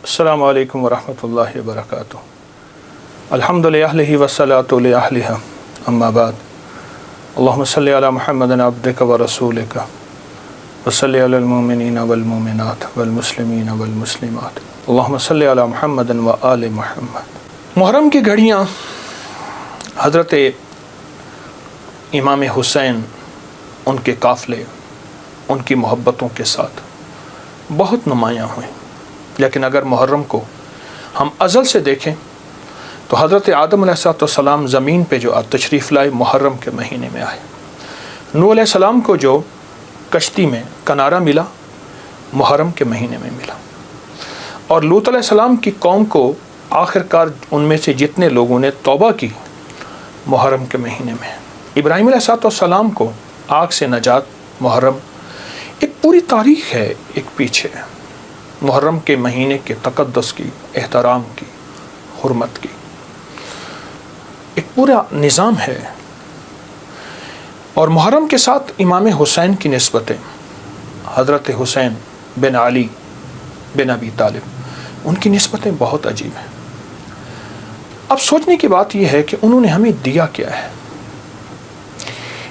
السلام علیکم ورحمۃ اللہ وبرکاتہ۔ الحمد للہ والصلاۃ علیہ اما بعد، اللہم صلی علی محمد عبدک ورسولک وصلی علی المؤمنین والمؤمنات والمسلمین والمسلمات، اللہم صلی علی محمد وآل محمد۔ محرم کی گھڑیاں حضرت امام حسین، ان کے قافلے، ان کی محبتوں کے ساتھ بہت نمایاں ہوئیں، لیکن اگر محرم کو ہم ازل سے دیکھیں تو حضرت آدم علیہ السلام زمین پہ جو تشریف لائے محرم کے مہینے میں آئے، نوح علیہ السلام کو جو کشتی میں کنارہ ملا محرم کے مہینے میں ملا، اور لوط علیہ السلام کی قوم کو آخر کار ان میں سے جتنے لوگوں نے توبہ کی محرم کے مہینے میں، ابراہیم علیہ السلام کو آگ سے نجات محرم، ایک پوری تاریخ ہے ایک پیچھے محرم کے مہینے کے تقدس کی، احترام کی، حرمت کی ایک پورا نظام ہے۔ اور محرم کے ساتھ امام حسین کی نسبتیں، حضرت حسین بن علی بن ابی طالب، ان کی نسبتیں بہت عجیب ہیں۔ اب سوچنے کی بات یہ ہے کہ انہوں نے ہمیں دیا کیا ہے۔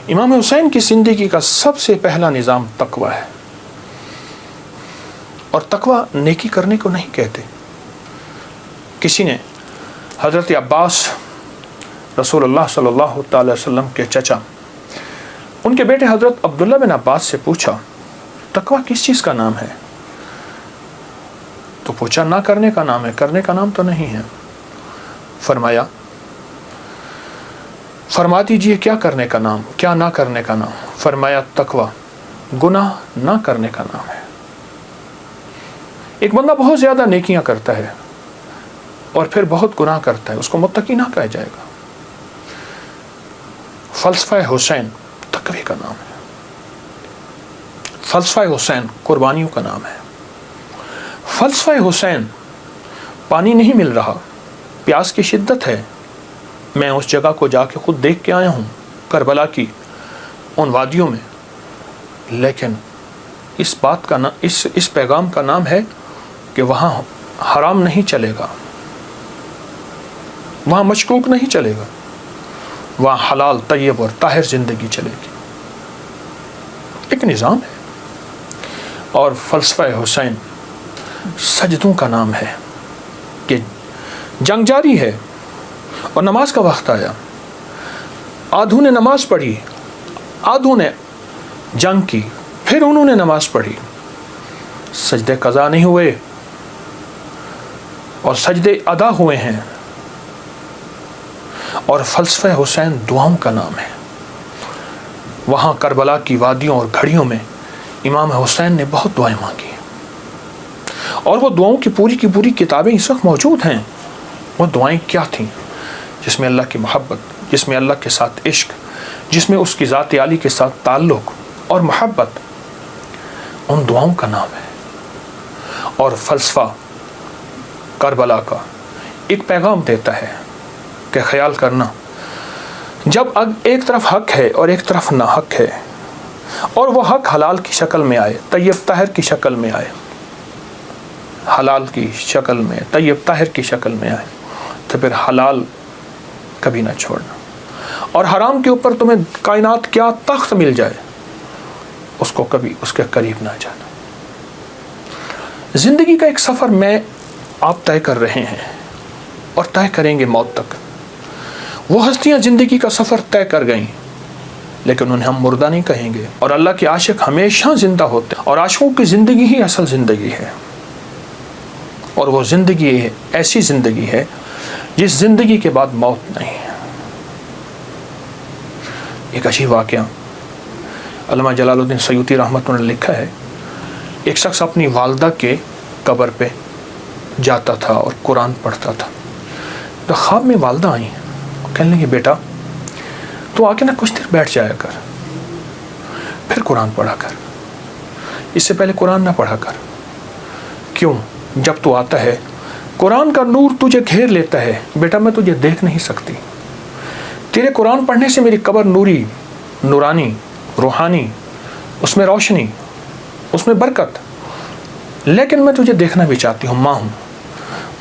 امام حسین کی زندگی کا سب سے پہلا نظام تقوی ہے، اور تقوی نیکی کرنے کو نہیں کہتے۔ کسی نے حضرت عباس رسول اللہ صلی اللہ تعالی وسلم کے چچا، ان کے بیٹے حضرت عبداللہ بن عباس سے پوچھا تقوی کس چیز کا نام ہے؟ تو پوچھا نہ کرنے کا نام ہے، کرنے کا نام تو نہیں ہے۔ فرما دیجئے کیا کرنے کا نام، کیا نہ کرنے کا نام؟ فرمایا تقوی گناہ نہ کرنے کا نام ہے۔ ایک بندہ بہت زیادہ نیکیاں کرتا ہے اور پھر بہت گناہ کرتا ہے، اس کو متقی نہ کہا جائے گا۔ فلسفہ حسین تقوی کا نام ہے، فلسفہ حسین قربانیوں کا نام ہے۔ فلسفہ حسین پانی نہیں مل رہا، پیاس کی شدت ہے، میں اس جگہ کو جا کے خود دیکھ کے آیا ہوں، کربلا کی ان وادیوں میں، لیکن اس بات کا اس پیغام کا نام ہے کہ وہاں حرام نہیں چلے گا، وہاں مشکوک نہیں چلے گا، وہاں حلال طیب اور طاہر زندگی چلے گی۔ ایک نظام ہے۔ اور فلسفہ حسین سجدوں کا نام ہے کہ جنگ جاری ہے اور نماز کا وقت آیا، آدھوں نے نماز پڑھی، آدھوں نے جنگ کی، پھر انہوں نے نماز پڑھی، سجدے قضا نہیں ہوئے اور سجدے ادا ہوئے ہیں۔ اور فلسفہ حسین دعاؤں کا نام ہے۔ وہاں کربلا کی وادیوں اور گھڑیوں میں امام حسین نے بہت دعائیں مانگی، اور وہ دعاؤں کی پوری کتابیں اس وقت موجود ہیں۔ وہ دعائیں کیا تھیں؟ جس میں اللہ کی محبت، جس میں اللہ کے ساتھ عشق، جس میں اس کی ذات عالی کے ساتھ تعلق اور محبت، ان دعاؤں کا نام ہے۔ اور فلسفہ کربلا کا ایک پیغام دیتا ہے کہ خیال کرنا، جب ایک طرف حق ہے اور ایک طرف نہ حق ہے، اور وہ حق حلال کی شکل میں آئے، طیب طاہر کی شکل میں آئے، حلال کی شکل میں، طیب طاہر کی شکل میں آئے، تو پھر حلال کبھی نہ چھوڑنا، اور حرام کے اوپر تمہیں کائنات کیا تخت مل جائے، اس کو کبھی اس کے قریب نہ جانا۔ زندگی کا ایک سفر میں آپ طے کر رہے ہیں اور طے کریں گے موت تک۔ وہ ہستیاں زندگی کا سفر طے کر گئیں، لیکن انہیں ہم مردہ نہیں کہیں گے، اور اللہ کے عاشق ہمیشہ زندہ ہوتے ہیں، اور عاشقوں کی زندگی ہی اصل زندگی ہے۔ اور وہ زندگی ایسی زندگی ہے جس زندگی کے بعد موت نہیں ہے۔ ایک عجیب واقعہ علامہ جلال الدین سیوطی رحمۃ اللہ نے لکھا ہے، ایک شخص اپنی والدہ کے قبر پہ جاتا تھا اور قرآن پڑھتا تھا، تو خواب میں والدہ آئیں، کہنے لگی بیٹا تو آ کے نا کچھ دیر بیٹھ جایا کر، پھر قرآن پڑھا کر، اس سے پہلے قرآن نہ پڑھا کر۔ کیوں؟ جب تو آتا ہے قرآن کا نور تجھے گھیر لیتا ہے، بیٹا میں تجھے دیکھ نہیں سکتی، تیرے قرآن پڑھنے سے میری قبر نوری، نورانی، روحانی، اس میں روشنی، اس میں برکت، لیکن میں تجھے دیکھنا بھی چاہتی ہوں، ماں ہوں،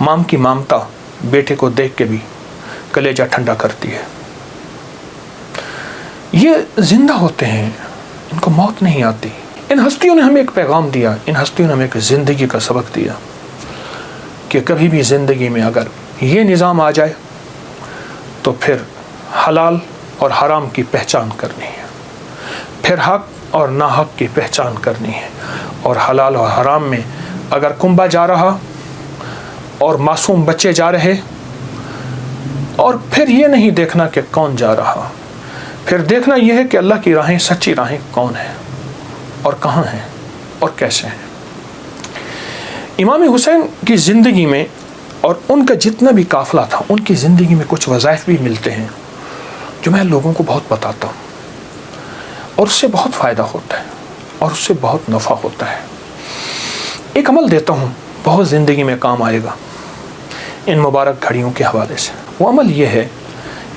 مام کی مامتا بیٹے کو دیکھ کے بھی کلیجہ ٹھنڈا کرتی ہے۔ یہ زندہ ہوتے ہیں، ان کو موت نہیں آتی۔ ان ہستیوں نے ہمیں ایک پیغام دیا، ان ہستیوں نے ہمیں ایک زندگی کا سبق دیا کہ کبھی بھی زندگی میں اگر یہ نظام آ جائے تو پھر حلال اور حرام کی پہچان کرنی ہے، پھر حق اور ناحق کی پہچان کرنی ہے، اور حلال اور حرام میں اگر کنبا جا رہا اور معصوم بچے جا رہے، اور پھر یہ نہیں دیکھنا کہ کون جا رہا، پھر دیکھنا یہ ہے کہ اللہ کی راہیں، سچی راہیں کون ہیں اور کہاں ہیں اور کیسے ہیں۔ امام حسین کی زندگی میں اور ان کا جتنا بھی قافلہ تھا، ان کی زندگی میں کچھ وظائف بھی ملتے ہیں جو میں لوگوں کو بہت بتاتا ہوں، اور اس سے بہت فائدہ ہوتا ہے اور اس سے بہت نفع ہوتا ہے۔ ایک عمل دیتا ہوں، بہت زندگی میں کام آئے گا ان مبارک گھڑیوں کے حوالے سے۔ وہ عمل یہ ہے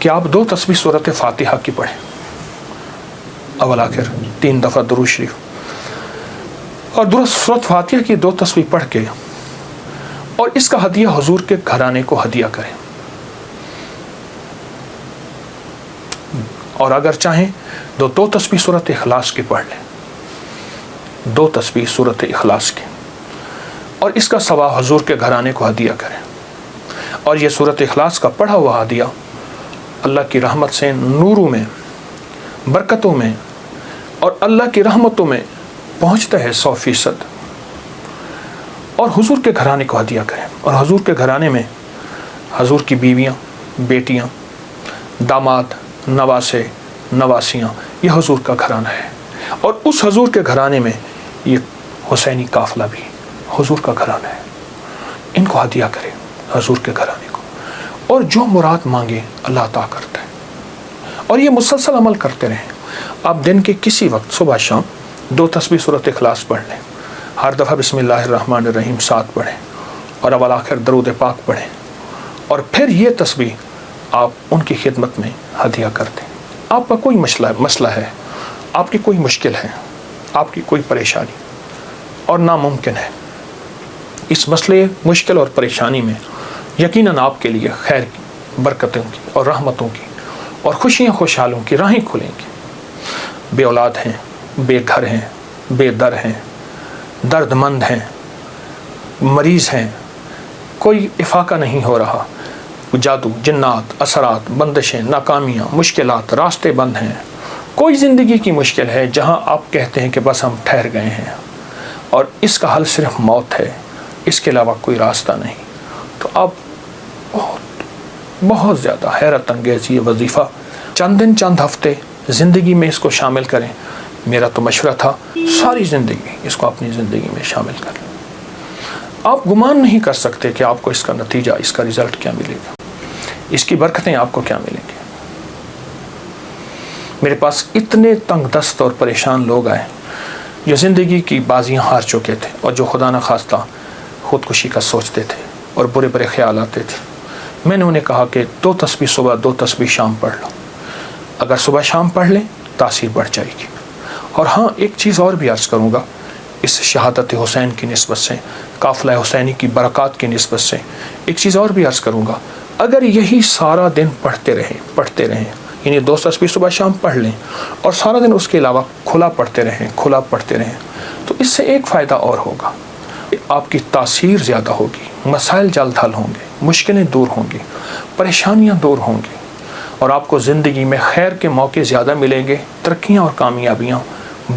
کہ آپ 2 تسبیح سورۃ فاتحہ کی پڑھیں، اول آخر 3 دفعہ درود شریف، اور سورۃ فاتحہ کی 2 تسبیح پڑھ کے اور اس کا ہدیہ حضور کے گھرانے کو ہدیہ کریں، اور اگر چاہیں تو 2 تسبیح سورۃ اخلاص کی پڑھ لیں، 2 تسبیح سورۃ اخلاص کی، اور اس کا ثواب حضور کے گھرانے کو ہدیہ کریں۔ اور یہ سورۃ اخلاص کا پڑھا ہوا ہدیہ اللہ کی رحمت سے نوروں میں، برکتوں میں اور اللہ کی رحمتوں میں پہنچتا ہے 100%۔ اور حضور کے گھرانے کو ہدیہ کریں، اور حضور کے گھرانے میں حضور کی بیویاں، بیٹیاں، داماد، نواسے، نواسیاں، یہ حضور کا گھرانہ ہے، اور اس حضور کے گھرانے میں یہ حسینی قافلہ بھی حضور کا گھرانہ ہے۔ ان کو ہدیہ کریں حضور کے گھرانے کو، اور جو مراد مانگے اللہ عطا کرتا ہے۔ اور یہ مسلسل عمل کرتے رہیں۔ آپ دن کے کسی وقت صبح شام 2 تسبیح سورۃ اخلاص پڑھ لیں، ہر دفعہ بسم اللہ الرحمن الرحیم 7 پڑھیں، اور اول آخر درود پاک پڑھیں، اور پھر یہ تسبیح آپ ان کی خدمت میں ہدیہ کر دیں۔ آپ کا کوئی مسئلہ ہے، آپ کی کوئی مشکل ہے، آپ کی کوئی پریشانی اور ناممکن ہے، اس مسئلے، مشکل اور پریشانی میں یقیناً آپ کے لیے خیر کی، برکتوں کی اور رحمتوں کی اور خوشیاں خوشحالوں کی راہیں کھلیں گی۔ بے اولاد ہیں، بے گھر ہیں، بے در ہیں، درد مند ہیں، مریض ہیں، کوئی افاقہ نہیں ہو رہا، جادو، جنات، اثرات، بندشیں، ناکامیاں، مشکلات، راستے بند ہیں، کوئی زندگی کی مشکل ہے جہاں آپ کہتے ہیں کہ بس ہم ٹھہر گئے ہیں اور اس کا حل صرف موت ہے، اس کے علاوہ کوئی راستہ نہیں، تو آپ بہت زیادہ حیرت انگیز یہ وظیفہ چند دن، چند ہفتے زندگی میں اس کو شامل کریں۔ میرا تو مشورہ تھا ساری زندگی اس کو اپنی زندگی میں شامل کر لیں۔ آپ گمان نہیں کر سکتے کہ آپ کو اس کا نتیجہ، اس کا رزلٹ کیا ملے گا، اس کی برکتیں آپ کو کیا ملیں گی۔ میرے پاس اتنے تنگ دست اور پریشان لوگ آئے جو زندگی کی بازیاں ہار چکے تھے اور جو خدا نخواستہ خودکشی کا سوچتے تھے اور برے برے خیال آتے تھے۔ میں نے انہیں کہا کہ 2 تسبیح صبح، 2 تسبیح شام پڑھ لو، اگر صبح شام پڑھ لیں تاثیر بڑھ جائے گی۔ اور ہاں، ایک چیز اور بھی عرض کروں گا اس شہادت حسین کی نسبت سے، قافلہ حسینی کی برکات کی نسبت سے، ایک چیز اور بھی عرض کروں گا، اگر یہی سارا دن پڑھتے رہیں، یعنی 2 تسبیح صبح شام پڑھ لیں اور سارا دن اس کے علاوہ کھلا پڑھتے رہیں، تو اس سے ایک فائدہ اور ہوگا، آپ کی تاثیر زیادہ ہوگی، مسائل جلد حل ہوں گے، مشکلیں دور ہوں گی، پریشانیاں دور ہوں گی، اور آپ کو زندگی میں خیر کے موقع زیادہ ملیں گے، ترقیاں اور کامیابیاں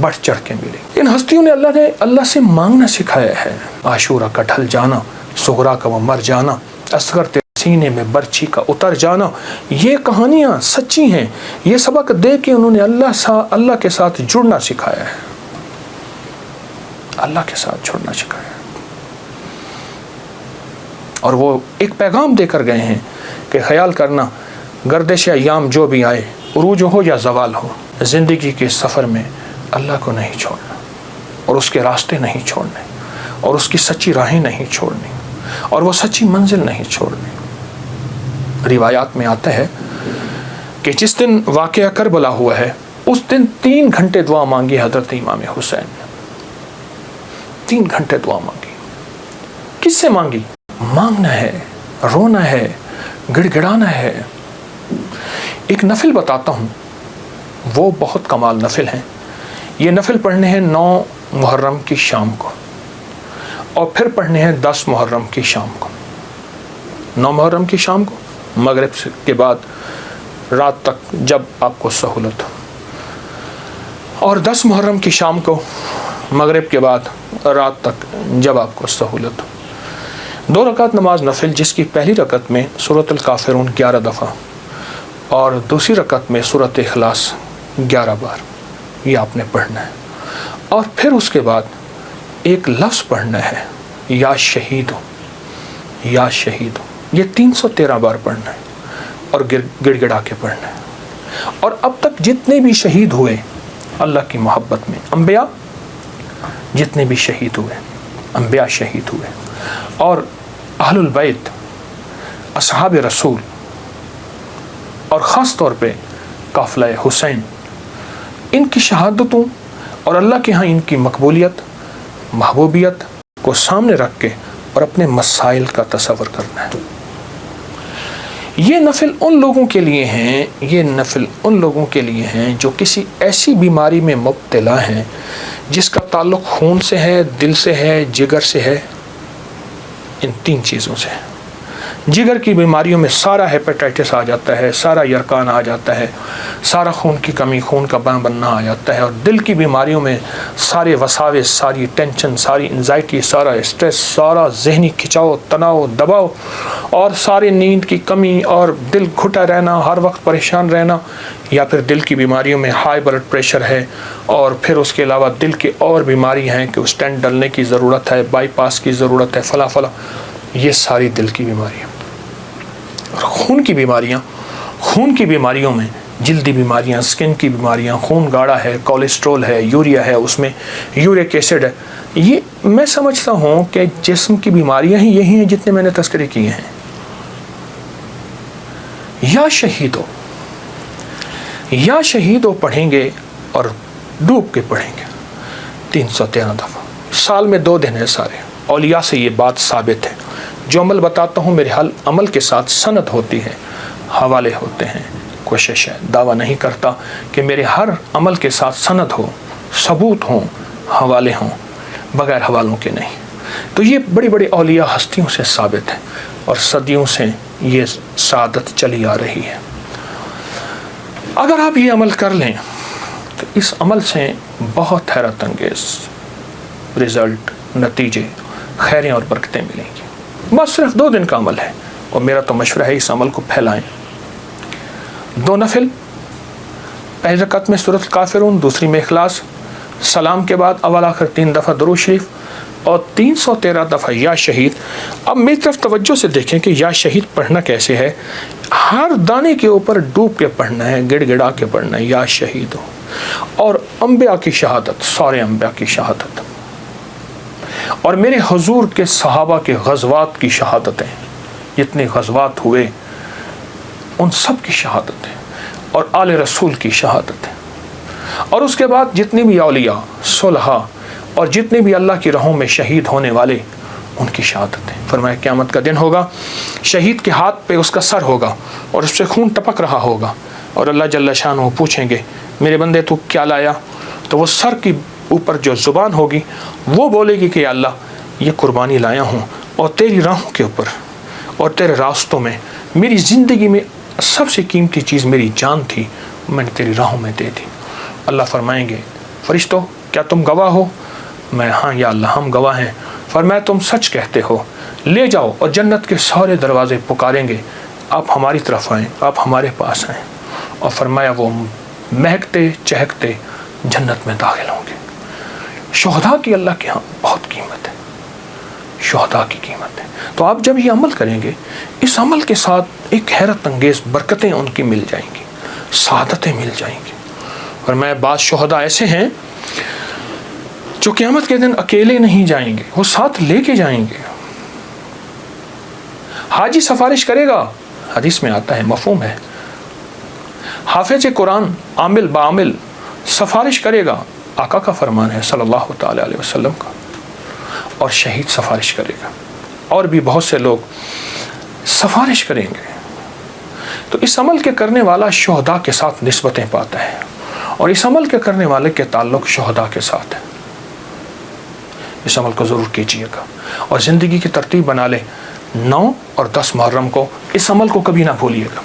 بڑھ چڑھ کے ملیں گی۔ ان ہستیوں نے اللہ سے مانگنا سکھایا ہے۔ عاشورہ کا ڈھل جانا، صغرا کا وہ مر جانا، اصغر تیرے سینے میں برچھی کا اتر جانا، یہ کہانیاں سچی ہیں۔ یہ سبق دے کے انہوں نے اللہ کے ساتھ جڑنا سکھایا ہے، اللہ کے ساتھ جڑنا سکھایا ہے۔ اور وہ ایک پیغام دے کر گئے ہیں کہ خیال کرنا، گردش ایام جو بھی آئے، عروج ہو یا زوال ہو، زندگی کے سفر میں اللہ کو نہیں چھوڑنا، اور اس کے راستے نہیں چھوڑنے، اور اس کی سچی راہیں نہیں چھوڑنی، اور وہ سچی منزل نہیں چھوڑنی۔ روایات میں آتا ہے کہ جس دن واقعہ کربلا ہوا ہے، اس دن 3 گھنٹے دعا مانگی حضرت امام حسین نے، 3 گھنٹے دعا مانگی۔ کس سے مانگی؟ مانگنا ہے، رونا ہے، گڑ گڑانا ہے۔ ایک نفل بتاتا ہوں، وہ بہت کمال نفل ہیں۔ یہ نفل پڑھنے ہیں 9 محرم کی شام کو، اور پھر پڑھنے ہیں 10 محرم کی شام کو۔ 9 محرم کی شام کو مغرب کے بعد رات تک جب آپ کو سہولت ہو، اور 10 محرم کی شام کو مغرب کے بعد رات تک جب آپ کو سہولت ہو۔ 2 رکعت نماز نفل، جس کی پہلی رکعت میں سورۃ الکافرون 11 دفعہ اور دوسری رکعت میں سورۃ اخلاص 11 بار، یہ آپ نے پڑھنا ہے۔ اور پھر اس کے بعد ایک لفظ پڑھنا ہے، یا شہید ہو، یا شہید ہو، یہ 313 بار پڑھنا ہے اور گڑ گڑا کے پڑھنا ہے۔ اور اب تک جتنے بھی شہید ہوئے اللہ کی محبت میں، انبیاء جتنے بھی شہید ہوئے، انبیاء شہید ہوئے، اور اہل البیت، اصحاب رسول، اور خاص طور پہ قافلہ حسین، ان کی شہادتوں اور اللہ کے ہاں ان کی مقبولیت، محبوبیت کو سامنے رکھ کے اور اپنے مسائل کا تصور کرنا ہے۔ یہ نفل ان لوگوں کے لیے ہیں، یہ نفل ان لوگوں کے لیے ہیں جو کسی ایسی بیماری میں مبتلا ہیں جس کا تعلق خون سے ہے، دل سے ہے، جگر سے ہے، ان 3 چیزوں سے ہے۔ جگر کی بیماریوں میں سارا ہیپیٹائٹس آ جاتا ہے، سارا یرکان آ جاتا ہے، سارا خون کی کمی، خون کا بننا آ جاتا ہے۔ اور دل کی بیماریوں میں سارے وساوس، ساری ٹینشن، ساری انزائٹی، سارا اسٹریس، سارا ذہنی کھچاؤ، تناؤ، دباؤ، اور ساری نیند کی کمی، اور دل گھٹا رہنا، ہر وقت پریشان رہنا، یا پھر دل کی بیماریوں میں ہائی بلڈ پریشر ہے، اور پھر اس کے علاوہ دل کی اور بیماری ہیں کہ اسٹینٹ ڈلنے کی ضرورت ہے، بائی پاس کی ضرورت ہے، فلاں فلاں، یہ ساری دل کی بیماریاں۔ اور خون کی بیماریوں میں جلدی بیماریاں، سکن کی بیماریاں، خون گاڑھا ہے، کولیسٹرول ہے، یوریا ہے، اس میں یورک ایسڈ ہے، یہ میں سمجھتا ہوں کہ جسم کی بیماریاں ہی یہی ہیں جتنے میں نے تذکرے کیے ہیں۔ یا شہیدو پڑھیں گے اور ڈوب کے پڑھیں گے 313 دفعہ، سال میں 2 دن ہے سارے۔ اولیاء سے یہ بات ثابت ہے، جو عمل بتاتا ہوں میرے عمل کے ساتھ سند ہوتی ہے، حوالے ہوتے ہیں۔ کوشش ہے، دعویٰ نہیں کرتا کہ میرے ہر عمل کے ساتھ سند ہو، ثبوت ہوں، حوالے ہوں، بغیر حوالوں کے نہیں۔ تو یہ بڑی بڑی اولیاء ہستیوں سے ثابت ہے، اور صدیوں سے یہ سعادت چلی آ رہی ہے۔ اگر آپ یہ عمل کر لیں تو اس عمل سے بہت حیرت انگیز رزلٹ، نتیجے، خیریں اور برکتیں ملیں گی۔ بس صرف 2 دن کا عمل ہے، اور میرا تو مشورہ ہے اس عمل کو پھیلائیں۔ 2 نفل، پہلی رکعت میں سورۃ الکافرون، دوسری میں اخلاص، سلام کے بعد اول آخر 3 دفعہ درود شریف، اور 313 دفعہ یا شہید۔ اب میری طرف توجہ سے دیکھیں کہ یا شہید پڑھنا کیسے ہے۔ ہر دانے کے اوپر ڈوب کے پڑھنا ہے، گڑ گڑا کے پڑھنا ہے، یا شہید ہو۔ اور انبیاء کی شہادت، سارے انبیاء کی شہادت، اور میرے حضور کے صحابہ کے غزوات کی شہادتیں، جتنے غزوات ہوئے ان سب کی شہادتیں، اور آل رسول کی شہادتیں، اور اس کے بعد جتنے بھی اولیاء، صلحاء، اور جتنے بھی اللہ کی راہوں میں شہید ہونے والے، ان کی شہادتیں۔ فرمایا قیامت کا دن ہوگا، شہید کے ہاتھ پہ اس کا سر ہوگا، اور اس سے خون ٹپک رہا ہوگا، اور اللہ جل شانہ پوچھیں گے میرے بندے تو کیا لایا؟ تو وہ سر کی اوپر جو زبان ہوگی وہ بولے گی کہ اللہ یہ قربانی لایا ہوں، اور تیری راہوں کے اوپر اور تیرے راستوں میں، میری زندگی میں سب سے قیمتی چیز میری جان تھی، میں نے تیری راہوں میں دے دی۔ اللہ فرمائیں گے فرشتوں کیا تم گواہ ہو؟ میں ہاں یا اللہ ہم گواہ ہیں۔ فرمایا تم سچ کہتے ہو، لے جاؤ، اور جنت کے سارے دروازے پکاریں گے آپ ہماری طرف آئیں، آپ ہمارے پاس آئیں، اور فرمایا وہ مہکتے چہکتے جنت میں داخل ہوں گے۔ شہداء کی اللہ کے ہاں بہت قیمت ہے، شہداء کی قیمت ہے۔ تو آپ جب یہ عمل کریں گے، اس عمل کے ساتھ ایک حیرت انگیز برکتیں ان کی مل جائیں گی، سعادتیں مل جائیں گی۔ اور میں بعض شہداء ایسے ہیں جو قیامت کے دن اکیلے نہیں جائیں گے، وہ ساتھ لے کے جائیں گے۔ حاجی سفارش کرے گا، حدیث میں آتا ہے، مفہوم ہے۔ حافظ قرآن عامل بعامل سفارش کرے گا، آقا کا فرمان ہے صلی اللہ تعالی علیہ وسلم کا، اور شہید سفارش کرے گا، اور بھی بہت سے لوگ سفارش کریں گے، تو اس عمل کے کرنے والا شہداء کے ساتھ نسبتیں پاتا ہے، اور اس عمل کے کرنے والے کے تعلق شہداء کے ساتھ ہے۔ اس عمل کو ضرور کیجیے گا، اور زندگی کی ترتیب بنا لیں 9 اور 10 محرم کو اس عمل کو کبھی نہ بھولیے گا۔